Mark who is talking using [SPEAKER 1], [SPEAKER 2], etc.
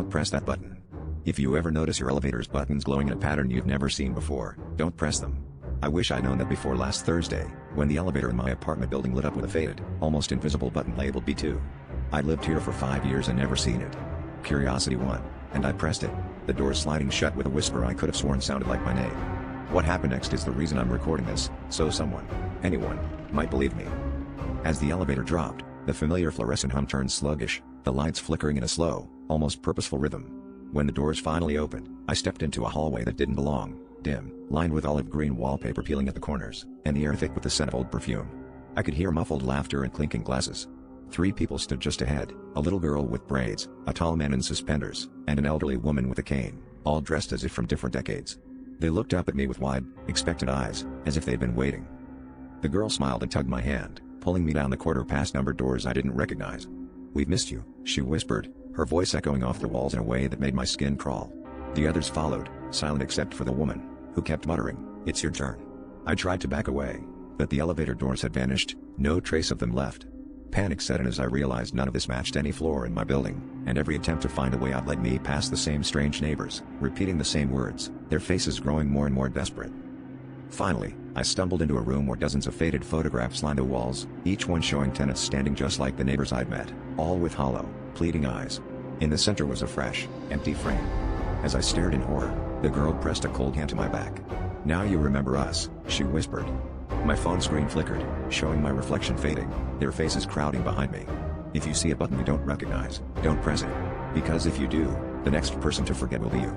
[SPEAKER 1] don't press that button. If you ever notice your elevator's buttons glowing in a pattern you've never seen before, don't press them. I wish I'd known that before last Thursday, when the elevator in my apartment building lit up with a faded, almost invisible button labeled B2. I lived here for 5 years and never seen it. Curiosity won, and I pressed it, the door sliding shut with a whisper I could have sworn sounded like my name. What happened next is the reason I'm recording this, so someone, anyone, might believe me. As the elevator dropped, the familiar fluorescent hum turned sluggish, the lights flickering in a slow, almost purposeful rhythm. When the doors finally opened, I stepped into a hallway that didn't belong, dim, lined with olive green wallpaper peeling at the corners, and the air thick with the scent of old perfume. I could hear muffled laughter and clinking glasses. 3 people stood just ahead, a little girl with braids, a tall man in suspenders, and an elderly woman with a cane, all dressed as if from different decades. They looked up at me with wide, expectant eyes, as if they'd been waiting. The girl smiled and tugged my hand, pulling me down the corridor past numbered doors I didn't recognize. "We've missed you," she whispered, her voice echoing off the walls in a way that made my skin crawl. The others followed, silent except for the woman, who kept muttering, "It's your turn." I tried to back away, but the elevator doors had vanished, no trace of them left. Panic set in as I realized none of this matched any floor in my building, and every attempt to find a way out led me past the same strange neighbors, repeating the same words, their faces growing more and more desperate. Finally, I stumbled into a room where dozens of faded photographs lined the walls, each one showing tenants standing just like the neighbors I'd met, all with hollow, pleading eyes. In the center was a fresh, empty frame. As I stared in horror, the girl pressed a cold hand to my back. "Now you remember us," she whispered. My phone screen flickered, showing my reflection fading, their faces crowding behind me. "If you see a button you don't recognize, don't press it. Because if you do, the next person to forget will be you."